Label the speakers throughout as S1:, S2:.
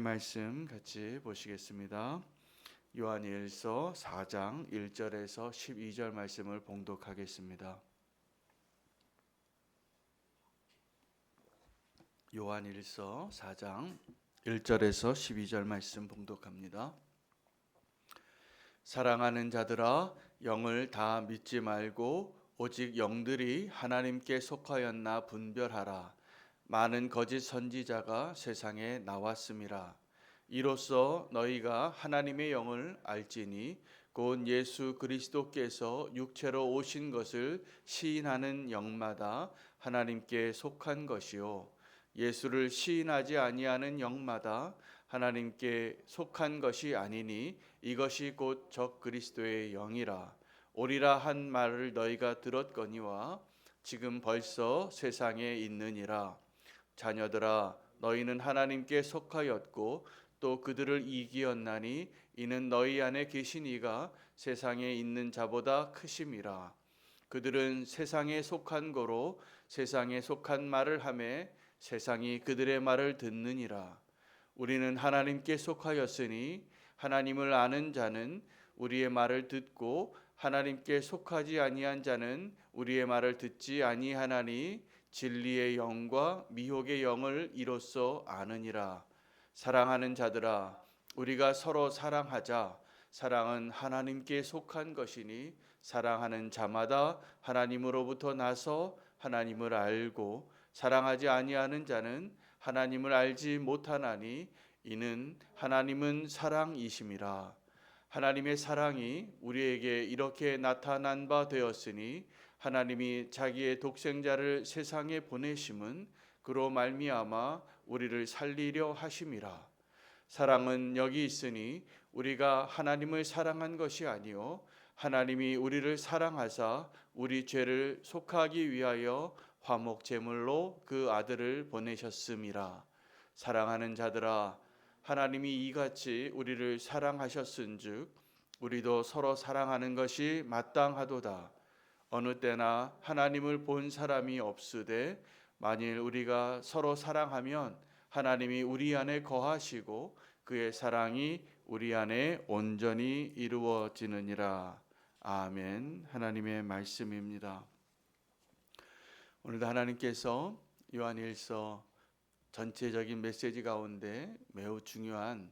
S1: 말씀 같이 보시겠습니다. 요한일서 4장 1절에서 12절 말씀을 봉독하겠습니다. 요한일서 4장 1절에서 12절 말씀 봉독합니다. 사랑하는 자들아, 영을 다 믿지 말고 오직 영들이 하나님께 속하였나 분별하라. 많은 거짓 선지자가 세상에 나왔음이라. 이로써 너희가 하나님의 영을 알지니 곧 예수 그리스도께서 육체로 오신 것을 시인하는 영마다 하나님께 속한 것이요, 예수를 시인하지 아니하는 영마다 하나님께 속한 것이 아니니 이것이 곧 적 그리스도의 영이라. 오리라 한 말을 너희가 들었거니와 지금 벌써 세상에 있느니라. 자녀들아, 너희는 하나님께 속하였고 또 그들을 이기었나니 이는 너희 안에 계신 이가 세상에 있는 자보다 크심이라. 그들은 세상에 속한 거로 세상에 속한 말을 하매 세상이 그들의 말을 듣느니라. 우리는 하나님께 속하였으니 하나님을 아는 자는 우리의 말을 듣고 하나님께 속하지 아니한 자는 우리의 말을 듣지 아니하나니 진리의 영과 미혹의 영을 이로써 아느니라. 사랑하는 자들아, 우리가 서로 사랑하자. 사랑은 하나님께 속한 것이니 사랑하는 자마다 하나님으로부터 나서 하나님을 알고 사랑하지 아니하는 자는 하나님을 알지 못하나니 이는 하나님은 사랑이심이라. 하나님의 사랑이 우리에게 이렇게 나타난 바 되었으니 하나님이 자기의 독생자를 세상에 보내심은 그로 말미암아 우리를 살리려 하심이라. 사랑은 여기 있으니 우리가 하나님을 사랑한 것이 아니요 하나님이 우리를 사랑하사 우리 죄를 속하기 위하여 화목 제물로 그 아들을 보내셨음이라. 사랑하는 자들아, 하나님이 이같이 우리를 사랑하셨은즉 우리도 서로 사랑하는 것이 마땅하도다. 어느 때나 하나님을 본 사람이 없으되 만일 우리가 서로 사랑하면 하나님이 우리 안에 거하시고 그의 사랑이 우리 안에 온전히 이루어지느니라. 아멘. 하나님의 말씀입니다. 오늘도 하나님께서 요한일서 전체적인 메시지 가운데 매우 중요한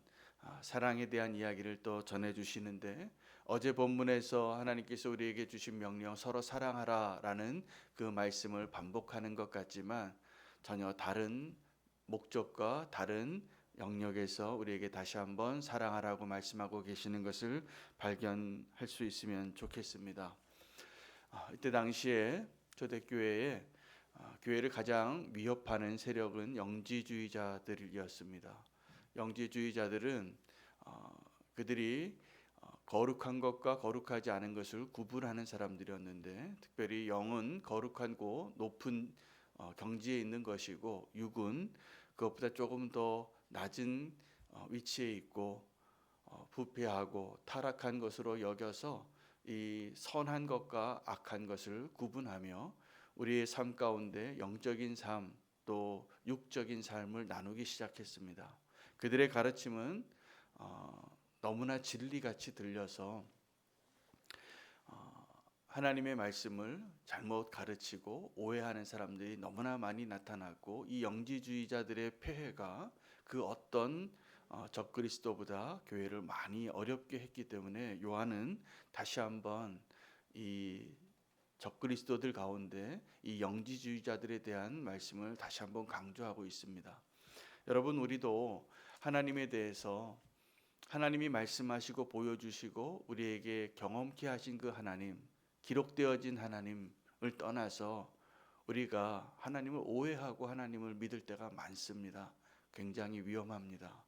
S1: 사랑에 대한 이야기를 또 전해주시는데, 어제 본문에서 하나님께서 우리에게 주신 명령 서로 사랑하라 라는 그 말씀을 반복하는 것 같지만 전혀 다른 목적과 다른 영역에서 우리에게 다시 한번 사랑하라고 말씀하고 계시는 것을 발견할 수 있으면 좋겠습니다. 이때 당시에 초대교회에 교회를 가장 위협하는 세력은 영지주의자들이었습니다. 영지주의자들은 그들이 거룩한 것과 거룩하지 않은 것을 구분하는 사람들이었는데, 특별히 영은 거룩하고 높은 경지에 있는 것이고 육은 그것보다 조금 더 낮은 위치에 있고 부패하고 타락한 것으로 여겨서 이 선한 것과 악한 것을 구분하며 우리의 삶 가운데 영적인 삶 또 육적인 삶을 나누기 시작했습니다. 그들의 가르침은 너무나 진리같이 들려서 하나님의 말씀을 잘못 가르치고 오해하는 사람들이 너무나 많이 나타났고, 이 영지주의자들의 폐해가 그 어떤 적그리스도보다 교회를 많이 어렵게 했기 때문에 요한은 다시 한번 이 적그리스도들 가운데 이 영지주의자들에 대한 말씀을 다시 한번 강조하고 있습니다. 여러분, 우리도 하나님에 대해서 하나님이 말씀하시고 보여주시고 우리에게 경험케 하신 그 하나님, 기록되어진 하나님을 떠나서 우리가 하나님을 오해하고 하나님을 믿을 때가 많습니다. 굉장히 위험합니다.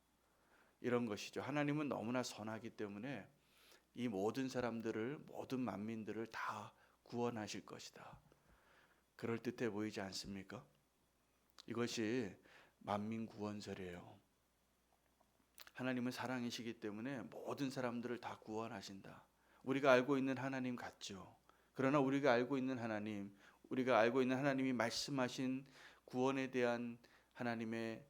S1: 이런 것이죠. 하나님은 너무나 선하기 때문에 이 모든 사람들을, 모든 만민들을 다 구원하실 것이다. 그럴듯해 보이지 않습니까? 이것이 만민구원설이에요. 하나님은 사랑이시기 때문에 모든 사람들을 다 구원하신다. 우리가 알고 있는 하나님 같죠. 그러나 우리가 알고 있는 하나님이 말씀하신 구원에 대한 하나님의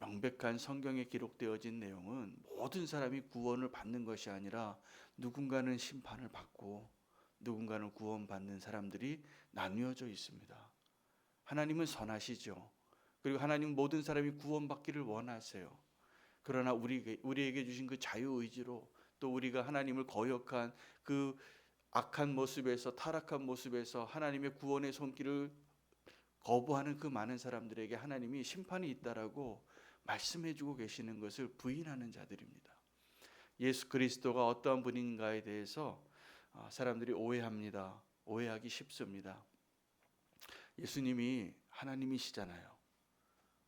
S1: 명백한 성경에 기록되어진 내용은 모든 사람이 구원을 받는 것이 아니라 누군가는 심판을 받고 누군가는 구원받는 사람들이 나뉘어져 있습니다. 하나님은 선하시죠. 그리고 하나님은 모든 사람이 구원받기를 원하세요. 그러나 우리에게 주신 그 자유의지로 또 우리가 하나님을 거역한 그 악한 모습에서, 타락한 모습에서 하나님의 구원의 손길을 거부하는 그 많은 사람들에게 하나님이 심판이 있다라고 말씀해주고 계시는 것을 부인하는 자들입니다. 예수 그리스도가 어떠한 분인가에 대해서 사람들이 오해합니다. 오해하기 쉽습니다. 예수님이 하나님이시잖아요.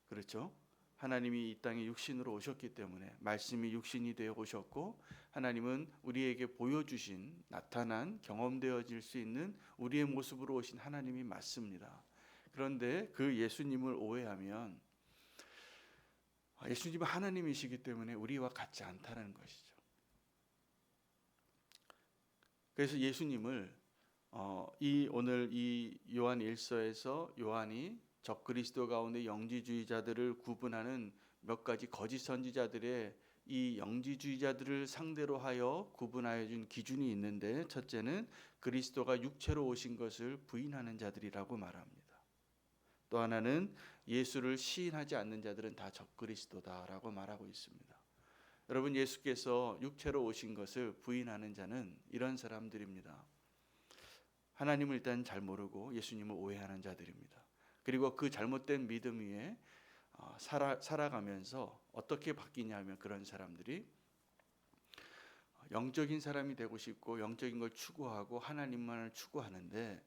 S1: 그렇죠? 하나님이 이 땅에 육신으로 오셨기 때문에, 말씀이 육신이 되어 오셨고, 하나님은 우리에게 보여주신, 나타난, 경험되어질 수 있는 우리의 모습으로 오신 하나님이 맞습니다. 그런데 그 예수님을 오해하면 예수님은 하나님이시기 때문에 우리와 같지 않다는 것이죠. 그래서 예수님을 오늘 이 요한 1서에서 요한이 적그리스도 가운데 영지주의자들을 구분하는 몇 가지 거짓 선지자들의 이 영지주의자들을 상대로 하여 구분하여 준 기준이 있는데, 첫째는 그리스도가 육체로 오신 것을 부인하는 자들이라고 말합니다. 또 하나는 예수를 시인하지 않는 자들은 다 적그리스도다라고 말하고 있습니다. 여러분, 예수께서 육체로 오신 것을 부인하는 자는 이런 사람들입니다. 하나님을 일단 잘 모르고 예수님을 오해하는 자들입니다. 그리고 그 잘못된 믿음 위에 살아가면서 어떻게 바뀌냐면, 그런 사람들이 영적인 사람이 되고 싶고 영적인 걸 추구하고 하나님만을 추구하는데,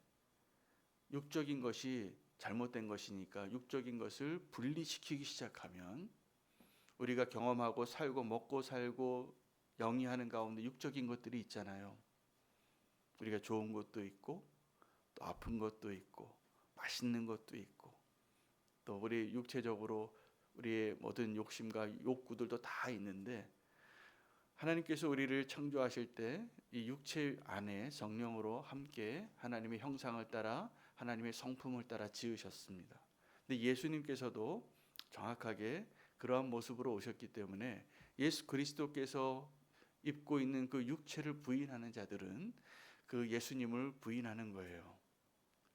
S1: 육적인 것이 잘못된 것이니까 육적인 것을 분리시키기 시작하면, 우리가 경험하고 살고 먹고 살고 영위하는 가운데 육적인 것들이 있잖아요. 우리가 좋은 것도 있고 또 아픈 것도 있고 맛있는 것도 있고, 또 우리 육체적으로 우리의 모든 욕심과 욕구들도 다 있는데, 하나님께서 우리를 창조하실 때 이 육체 안에 성령으로 함께 하나님의 형상을 따라 하나님의 성품을 따라 지으셨습니다. 근데 예수님께서도 정확하게 그러한 모습으로 오셨기 때문에 예수 그리스도께서 입고 있는 그 육체를 부인하는 자들은 그 예수님을 부인하는 거예요.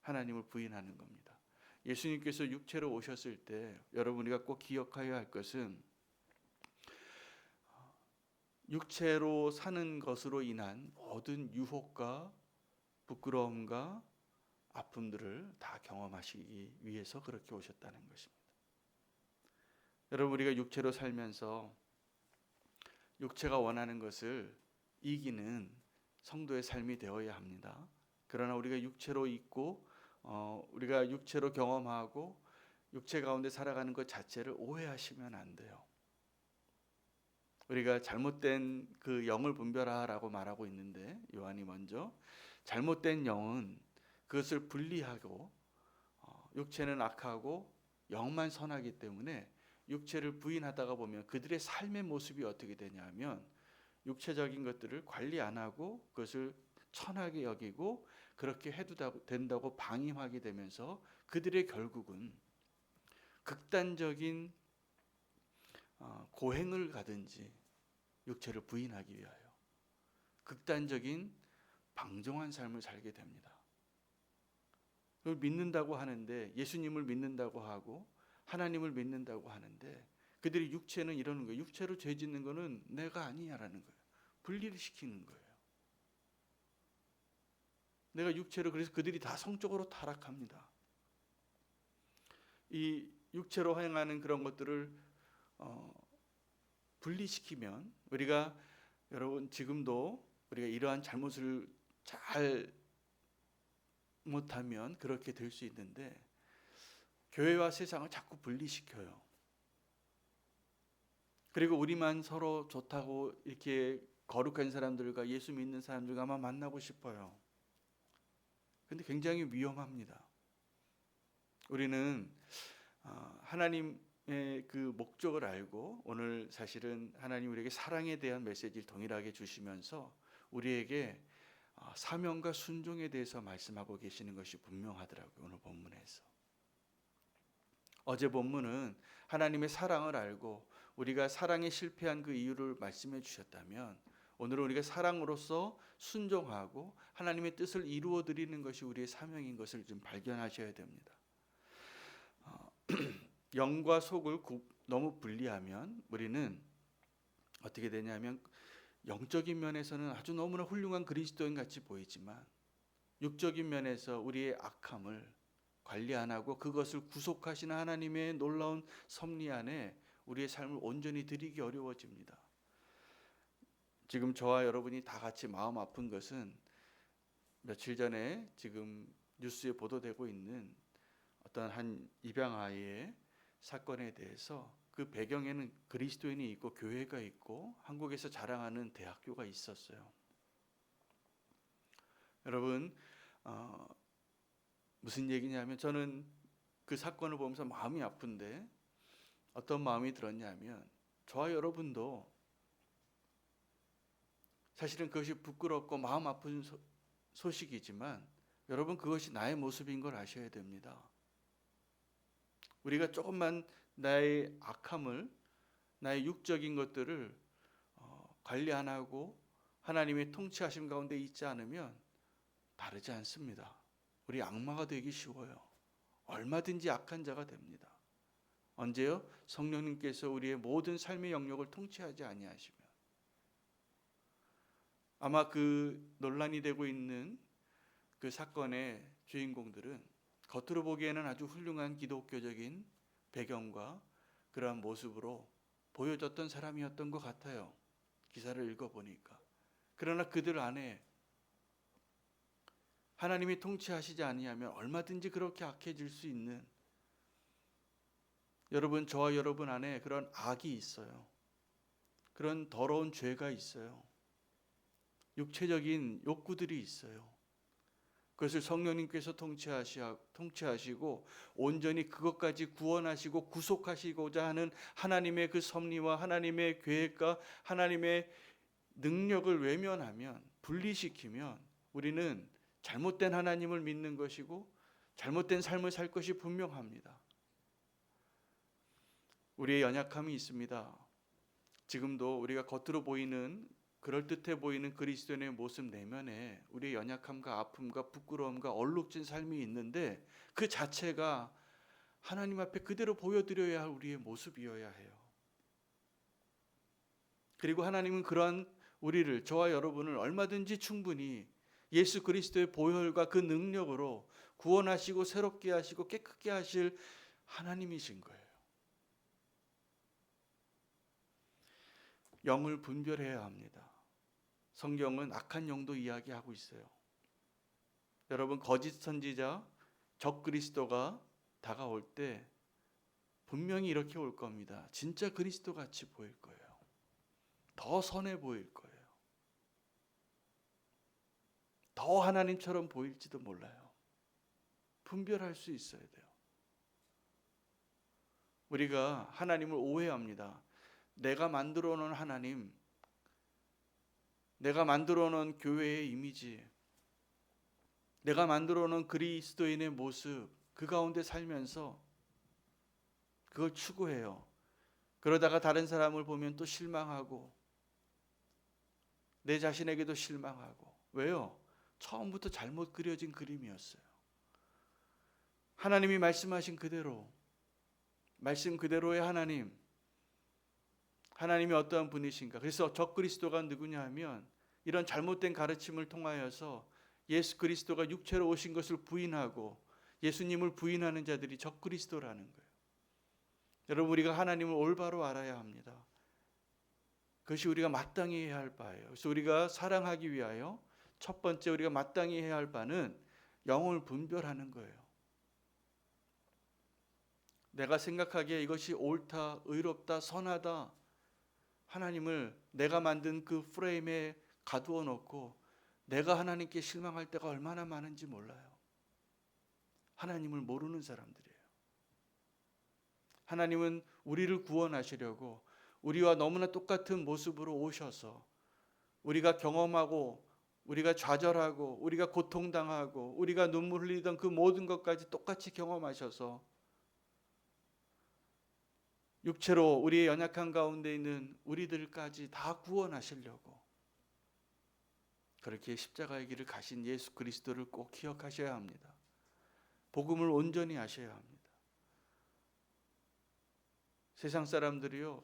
S1: 하나님을 부인하는 겁니다. 예수님께서 육체로 오셨을 때 여러분, 우리가 꼭 기억해야 할 것은 육체로 사는 것으로 인한 모든 유혹과 부끄러움과 아픔들을 다 경험하시기 위해서 그렇게 오셨다는 것입니다. 여러분, 우리가 육체로 살면서 육체가 원하는 것을 이기는 성도의 삶이 되어야 합니다. 그러나 우리가 육체로 있고 우리가 육체로 경험하고 육체 가운데 살아가는 것 자체를 오해하시면 안 돼요. 우리가 잘못된 그 영을 분별하라고 말하고 있는데, 요한이 먼저 잘못된 영은 그것을 분리하고 육체는 악하고 영만 선하기 때문에 육체를 부인하다가 보면 그들의 삶의 모습이 어떻게 되냐면, 육체적인 것들을 관리 안 하고 그것을 천하게 여기고 그렇게 해도 된다고 방임하게 되면서 그들의 결국은 극단적인 고행을 가든지 육체를 부인하기 위하여 극단적인 방종한 삶을 살게 됩니다. 그걸 믿는다고 하는데, 예수님을 믿는다고 하고 하나님을 믿는다고 하는데, 그들이 육체는 이러는 거예요. 육체로 죄 짓는 거는 내가 아니야라는 거예요. 분리를 시키는 거예요. 내가 육체로, 그래서 그들이 다 성적으로 타락합니다. 이 육체로 행하는 그런 것들을 분리시키면, 우리가 여러분 지금도 우리가 이러한 잘못을 잘 못하면 그렇게 될 수 있는데, 교회와 세상을 자꾸 분리시켜요. 그리고 우리만 서로 좋다고 이렇게 거룩한 사람들과 예수 믿는 사람들과만 만나고 싶어요. 근데 굉장히 위험합니다. 우리는 하나님의 그 목적을 알고, 오늘 사실은 하나님 우리에게 사랑에 대한 메시지를 동일하게 주시면서 우리에게 사명과 순종에 대해서 말씀하고 계시는 것이 분명하더라고요. 오늘 본문에서 어제 본문은 하나님의 사랑을 알고 우리가 사랑에 실패한 그 이유를 말씀해 주셨다면, 오늘은 우리가 사랑으로서 순종하고 하나님의 뜻을 이루어 드리는 것이 우리의 사명인 것을 좀 발견하셔야 됩니다. 영과 속을 너무 분리하면 우리는 어떻게 되냐면, 영적인 면에서는 아주 너무나 훌륭한 그리스도인 같이 보이지만 육적인 면에서 우리의 악함을 관리 안 하고 그것을 구속하시는 하나님의 놀라운 섭리 안에 우리의 삶을 온전히 드리기 어려워집니다. 지금 저와 여러분이 다 같이 마음 아픈 것은 며칠 전에 지금 뉴스에 보도되고 있는 어떤 한 입양아이의 사건에 대해서, 그 배경에는 그리스도인이 있고 교회가 있고 한국에서 자랑하는 대학교가 있었어요. 여러분, 무슨 얘기냐면, 저는 그 사건을 보면서 마음이 아픈데 어떤 마음이 들었냐면, 저와 여러분도 사실은 그것이 부끄럽고 마음 아픈 소식이지만 여러분, 그것이 나의 모습인 걸 아셔야 됩니다. 우리가 조금만 나의 악함을, 나의 육적인 것들을 관리 안 하고 하나님의 통치하심 가운데 있지 않으면 다르지 않습니다. 우리 악마가 되기 쉬워요. 얼마든지 악한 자가 됩니다. 언제요? 성령님께서 우리의 모든 삶의 영역을 통치하지 아니하시면. 아마 그 논란이 되고 있는 그 사건의 주인공들은 겉으로 보기에는 아주 훌륭한 기독교적인 배경과 그러한 모습으로 보여졌던 사람이었던 것 같아요. 기사를 읽어보니까. 그러나 그들 안에 하나님이 통치하시지 아니하면 얼마든지 그렇게 악해질 수 있는, 여러분, 저와 여러분 안에 그런 악이 있어요. 그런 더러운 죄가 있어요. 육체적인 욕구들이 있어요. 그것을 성령님께서 통치하시고 온전히 그것까지 구원하시고 구속하시고자 하는 하나님의 그 섭리와 하나님의 계획과 하나님의 능력을 외면하면, 분리시키면 우리는 잘못된 하나님을 믿는 것이고 잘못된 삶을 살 것이 분명합니다. 우리의 연약함이 있습니다. 지금도 우리가 겉으로 보이는, 그럴듯해 보이는 그리스도인의 모습 내면에 우리의 연약함과 아픔과 부끄러움과 얼룩진 삶이 있는데, 그 자체가 하나님 앞에 그대로 보여드려야 할 우리의 모습이어야 해요. 그리고 하나님은 그러한 우리를, 저와 여러분을 얼마든지 충분히 예수 그리스도의 보혈과 그 능력으로 구원하시고 새롭게 하시고 깨끗게 하실 하나님이신 거예요. 영을 분별해야 합니다. 성경은 악한 영도 이야기하고 있어요. 여러분, 거짓 선지자, 적 그리스도가 다가올 때 분명히 이렇게 올 겁니다. 진짜 그리스도 같이 보일 거예요. 더 선해 보일 거예요. 더 하나님처럼 보일지도 몰라요. 분별할 수 있어야 돼요. 우리가 하나님을 오해합니다. 내가 만들어 놓은 하나님, 내가 만들어 놓은 교회의 이미지, 내가 만들어 놓은 그리스도인의 모습, 그 가운데 살면서 그걸 추구해요. 그러다가 다른 사람을 보면 또 실망하고 내 자신에게도 실망하고. 왜요? 처음부터 잘못 그려진 그림이었어요. 하나님이 말씀하신 그대로, 말씀 그대로의 하나님이 어떠한 분이신가. 그래서 적그리스도가 누구냐 하면, 이런 잘못된 가르침을 통하여서 예수 그리스도가 육체로 오신 것을 부인하고 예수님을 부인하는 자들이 적그리스도라는 거예요. 여러분, 우리가 하나님을 올바로 알아야 합니다. 그것이 우리가 마땅히 해야 할 바예요. 그래서 우리가 사랑하기 위하여 첫 번째 우리가 마땅히 해야 할 바는 영을 분별하는 거예요. 내가 생각하기에 이것이 옳다, 의롭다, 선하다, 하나님을 내가 만든 그 프레임에 가두어 놓고 내가 하나님께 실망할 때가 얼마나 많은지 몰라요. 하나님을 모르는 사람들이에요. 하나님은 우리를 구원하시려고 우리와 너무나 똑같은 모습으로 오셔서 우리가 경험하고 우리가 좌절하고 우리가 고통당하고 우리가 눈물 흘리던 그 모든 것까지 똑같이 경험하셔서 육체로 우리의 연약한 가운데 있는 우리들까지 다 구원하시려고 그렇게 십자가의 길을 가신 예수 그리스도를 꼭 기억하셔야 합니다. 복음을 온전히 하셔야 합니다. 세상 사람들이요,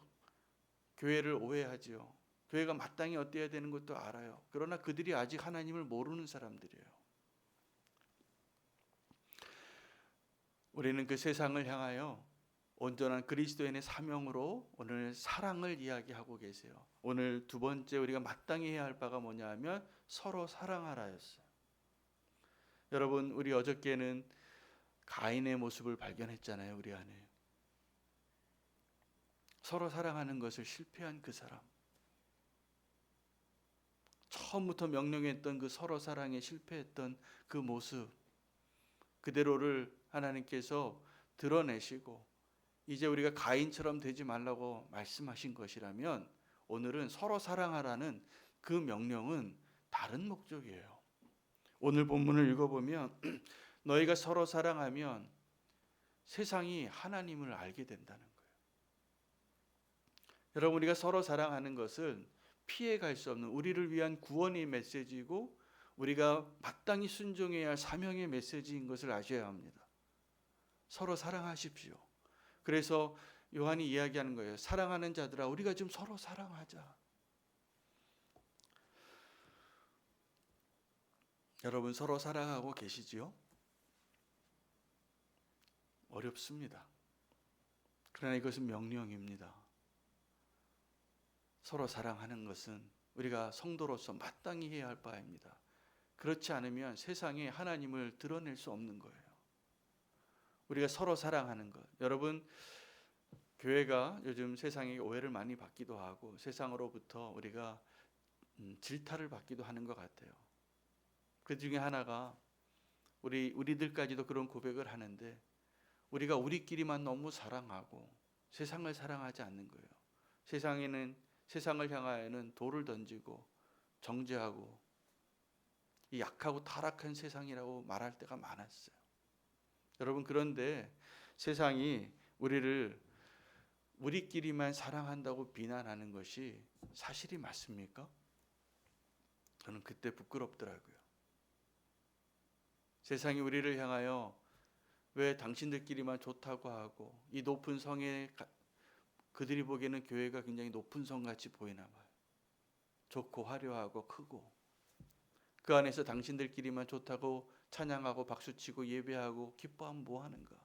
S1: 교회를 오해하지요. 교회가 마땅히 어때야 되는 것도 알아요. 그러나 그들이 아직 하나님을 모르는 사람들이에요. 우리는 그 세상을 향하여 온전한 그리스도인의 사명으로 오늘 사랑을 이야기하고 계세요. 오늘 두 번째 우리가 마땅히 해야 할 바가 뭐냐 하면 서로 사랑하라였어요. 여러분, 우리 어저께는 가인의 모습을 발견했잖아요. 우리 안에 서로 사랑하는 것을 실패한 그 사람, 처음부터 명령했던 그 서로 사랑에 실패했던 그 모습 그대로를 하나님께서 드러내시고 이제 우리가 가인처럼 되지 말라고 말씀하신 것이라면 오늘은 서로 사랑하라는 그 명령은 다른 목적이에요. 오늘 본문을 읽어보면 너희가 서로 사랑하면 세상이 하나님을 알게 된다는 거예요. 여러분, 우리가 서로 사랑하는 것은 피해갈 수 없는 우리를 위한 구원의 메시지이고 우리가 마땅히 순종해야 할 사명의 메시지인 것을 아셔야 합니다. 서로 사랑하십시오. 그래서 요한이 이야기하는 거예요. 사랑하는 자들아, 우리가 좀 서로 사랑하자. 여러분, 서로 사랑하고 계시지요? 어렵습니다. 그러나 이것은 명령입니다. 서로 사랑하는 것은 우리가 성도로서 마땅히 해야 할 바입니다. 그렇지 않으면 세상에 하나님을 드러낼 수 없는 거예요. 우리가 서로 사랑하는 것. 여러분, 교회가 요즘 세상에 오해를 많이 받기도 하고 세상으로부터 우리가 질타를 받기도 하는 것 같아요. 그 중에 하나가 우리들까지도 그런 고백을 하는데 우리가 우리끼리만 너무 사랑하고 세상을 사랑하지 않는 거예요. 세상을 향하여는 돌을 던지고 정죄하고 이 약하고 타락한 세상이라고 말할 때가 많았어요. 여러분, 그런데 세상이 우리끼리만 사랑한다고 비난하는 것이 사실이 맞습니까? 저는 그때 부끄럽더라고요. 세상이 우리를 향하여 왜 당신들끼리만 좋다고 하고 이 높은 성에 그들이 보기에는 교회가 굉장히 높은 성같이 보이나 봐요. 좋고 화려하고 크고 그 안에서 당신들끼리만 좋다고 찬양하고 박수치고 예배하고 기뻐하면 뭐하는가?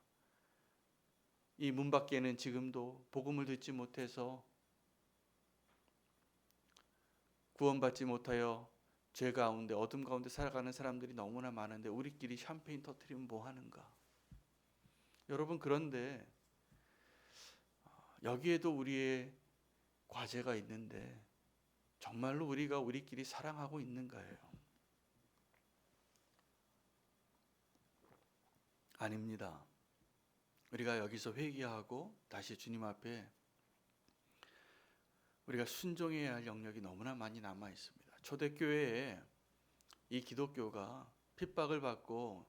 S1: 이 문 밖에는 지금도 복음을 듣지 못해서 구원받지 못하여 죄 가운데 어둠 가운데 살아가는 사람들이 너무나 많은데 우리끼리 샴페인 터뜨리면 뭐하는가? 여러분, 그런데 여기에도 우리의 과제가 있는데 정말로 우리가 우리끼리 사랑하고 있는가요? 아닙니다. 우리가 여기서 회개하고 다시 주님 앞에 우리가 순종해야 할 영역이 너무나 많이 남아 있습니다. 초대교회에 이 기독교가 핍박을 받고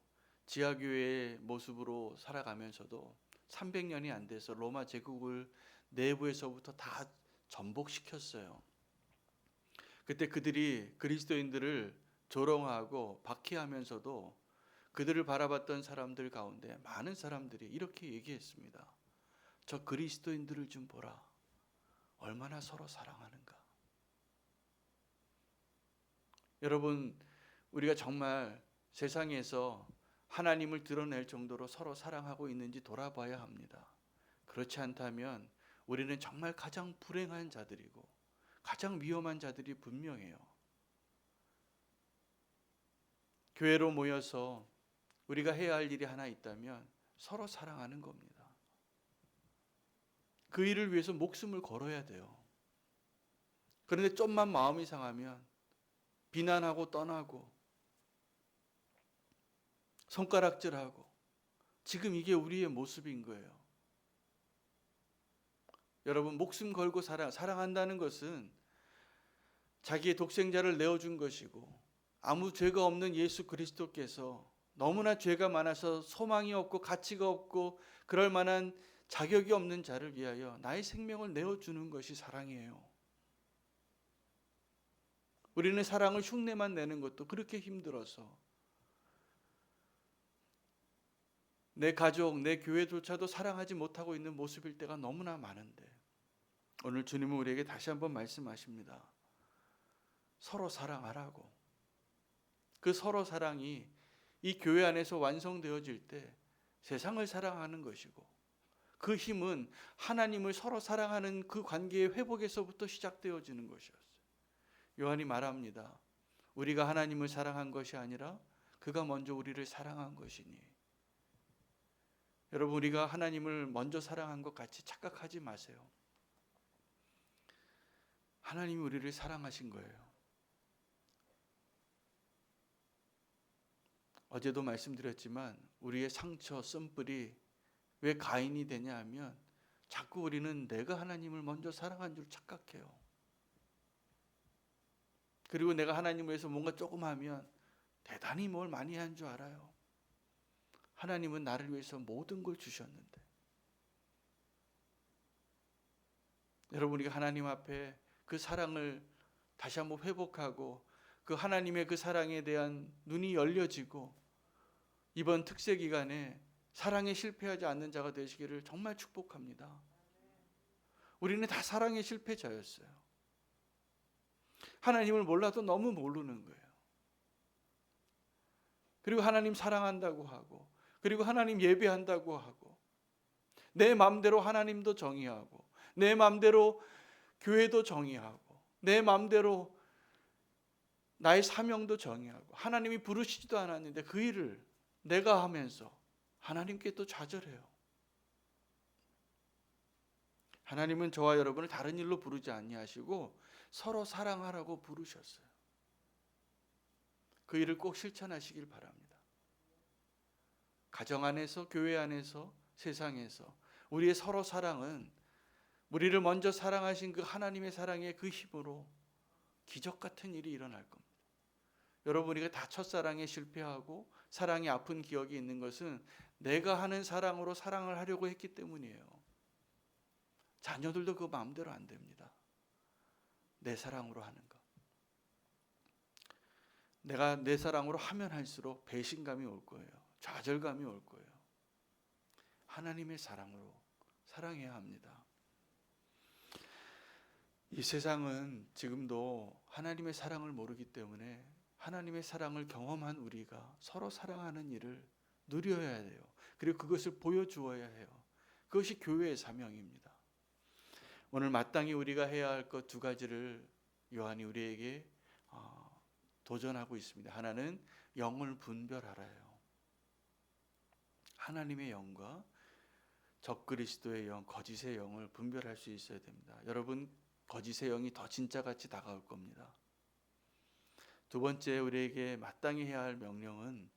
S1: 지하교회의 모습으로 살아가면서도 300년이 안 돼서 로마 제국을 내부에서부터 다 전복시켰어요. 그때 그들이 그리스도인들을 조롱하고 박해하면서도 그들을 바라봤던 사람들 가운데 많은 사람들이 이렇게 얘기했습니다. 저 그리스도인들을 좀 보라. 얼마나 서로 사랑하는가. 여러분, 우리가 정말 세상에서 하나님을 드러낼 정도로 서로 사랑하고 있는지 돌아봐야 합니다. 그렇지 않다면 우리는 정말 가장 불행한 자들이고 가장 위험한 자들이 분명해요. 교회로 모여서 우리가 해야 할 일이 하나 있다면 서로 사랑하는 겁니다. 그 일을 위해서 목숨을 걸어야 돼요. 그런데 좀만 마음이 상하면 비난하고 떠나고 손가락질하고 지금 이게 우리의 모습인 거예요. 여러분, 목숨 걸고 사랑한다는 것은 자기의 독생자를 내어준 것이고 아무 죄가 없는 예수 그리스도께서 너무나 죄가 많아서 소망이 없고 가치가 없고 그럴 만한 자격이 없는 자를 위하여 나의 생명을 내어주는 것이 사랑이에요. 우리는 사랑을 흉내만 내는 것도 그렇게 힘들어서 내 가족, 내 교회조차도 사랑하지 못하고 있는 모습일 때가 너무나 많은데, 오늘 주님은 우리에게 다시 한번 말씀하십니다. 서로 사랑하라고. 그 서로 사랑이 이 교회 안에서 완성되어질 때 세상을 사랑하는 것이고, 그 힘은 하나님을 서로 사랑하는 그 관계의 회복에서부터 시작되어지는 것이었어요. 요한이 말합니다. 우리가 하나님을 사랑한 것이 아니라 그가 먼저 우리를 사랑한 것이니. 여러분, 우리가 하나님을 먼저 사랑한 것 같이 착각하지 마세요. 하나님이 우리를 사랑하신 거예요. 어제도 말씀드렸지만 우리의 상처, 쓴뿌리 왜 가인이 되냐 하면 자꾸 우리는 내가 하나님을 먼저 사랑한 줄 착각해요. 그리고 내가 하나님을 위해서 뭔가 조금 하면 대단히 뭘 많이 한 줄 알아요. 하나님은 나를 위해서 모든 걸 주셨는데. 여러분, 우리가 하나님 앞에 그 사랑을 다시 한번 회복하고 그 하나님의 그 사랑에 대한 눈이 열려지고 이번 특세 기간에 사랑에 실패하지 않는 자가 되시기를 정말 축복합니다. 우리는 다 사랑의 실패자였어요. 하나님을 몰라도 너무 모르는 거예요. 그리고 하나님 사랑한다고 하고, 그리고 하나님 예배한다고 하고, 내 마음대로 하나님도 정의하고, 내 마음대로 교회도 정의하고, 내 마음대로 나의 사명도 정의하고, 하나님이 부르시지도 않았는데 그 일을 내가 하면서 하나님께 또 좌절해요. 하나님은 저와 여러분을 다른 일로 부르지 아니하시고 서로 사랑하라고 부르셨어요. 그 일을 꼭 실천하시길 바랍니다. 가정 안에서, 교회 안에서, 세상에서 우리의 서로 사랑은 우리를 먼저 사랑하신 그 하나님의 사랑의 그 힘으로 기적 같은 일이 일어날 겁니다. 여러분, 우리가 다 첫사랑에 실패하고 사랑이 아픈 기억이 있는 것은 내가 하는 사랑으로 사랑을 하려고 했기 때문이에요. 자녀들도 그 마음대로 안 됩니다. 내 사랑으로 하는 것. 내가 내 사랑으로 하면 할수록 배신감이 올 거예요. 좌절감이 올 거예요. 하나님의 사랑으로 사랑해야 합니다. 이 세상은 지금도 하나님의 사랑을 모르기 때문에 하나님의 사랑을 경험한 우리가 서로 사랑하는 일을 누려야 돼요. 그리고 그것을 보여주어야 해요. 그것이 교회의 사명입니다. 오늘 마땅히 우리가 해야 할 것 두 가지를 요한이 우리에게 도전하고 있습니다. 하나는 영을 분별하라요. 하나님의 영과 적그리스도의 영, 거짓의 영을 분별할 수 있어야 됩니다. 여러분, 거짓의 영이 더 진짜같이 다가올 겁니다. 두 번째, 우리에게 마땅히 해야 할 명령은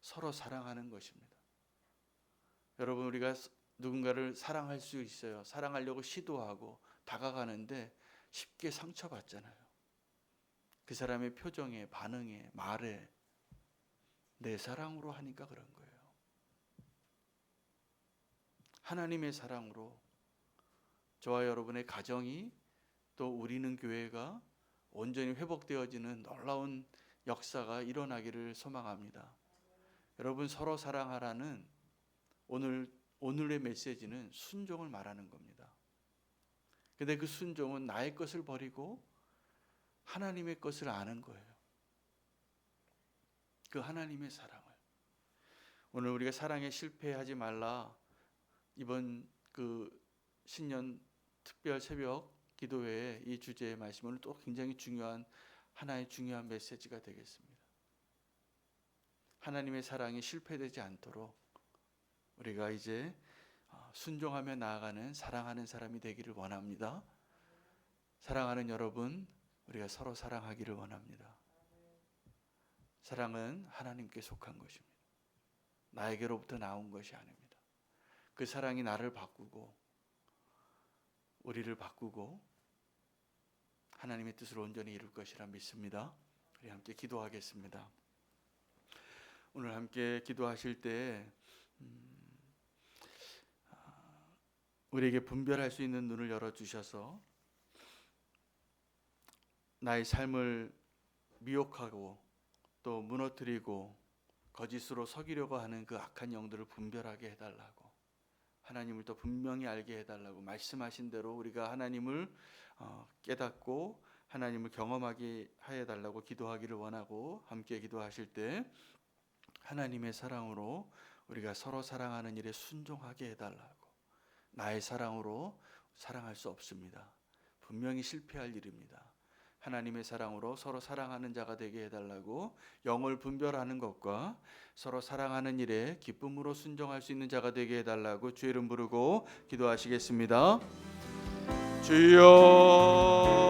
S1: 서로 사랑하는 것입니다. 여러분, 우리가 누군가를 사랑할 수 있어요. 사랑하려고 시도하고 다가가는데 쉽게 상처받잖아요. 그 사람의 표정에, 반응에, 말에 내 사랑으로 하니까 그런 거예요. 하나님의 사랑으로 저와 여러분의 가정이, 또 우리는 교회가 온전히 회복되어지는 놀라운 역사가 일어나기를 소망합니다. 여러분, 서로 사랑하라는 오늘의 메시지는 순종을 말하는 겁니다. 근데 그 순종은 나의 것을 버리고 하나님의 것을 아는 거예요. 그 하나님의 사랑을. 오늘 우리가 사랑에 실패하지 말라, 이번 그 신년 특별 새벽 기도회의 이 주제의 말씀은 또 굉장히 중요한 하나의 중요한 메시지가 되겠습니다. 하나님의 사랑이 실패되지 않도록 우리가 이제 순종하며 나아가는 사랑하는 사람이 되기를 원합니다. 사랑하는 여러분, 우리가 서로 사랑하기를 원합니다. 사랑은 하나님께 속한 것입니다. 나에게로부터 나온 것이 아닙니다. 그 사랑이 나를 바꾸고 우리를 바꾸고 하나님의 뜻을 온전히 이룰 것이라 믿습니다. 우리 함께 기도하겠습니다. 오늘 함께 기도하실 때 우리에게 분별할 수 있는 눈을 열어주셔서 나의 삶을 미혹하고 또 무너뜨리고 거짓으로 속이려고 하는 그 악한 영들을 분별하게 해달라고, 하나님을 더 분명히 알게 해달라고, 말씀하신 대로 우리가 하나님을 깨닫고 하나님을 경험하게 해달라고 기도하기를 원하고, 함께 기도하실 때 하나님의 사랑으로 우리가 서로 사랑하는 일에 순종하게 해달라고. 나의 사랑으로 사랑할 수 없습니다. 분명히 실패할 일입니다. 하나님의 사랑으로 서로 사랑하는 자가 되게 해달라고, 영을 분별하는 것과 서로 사랑하는 일에 기쁨으로 순종할 수 있는 자가 되게 해달라고 주의 이름 부르고 기도하시겠습니다. 주여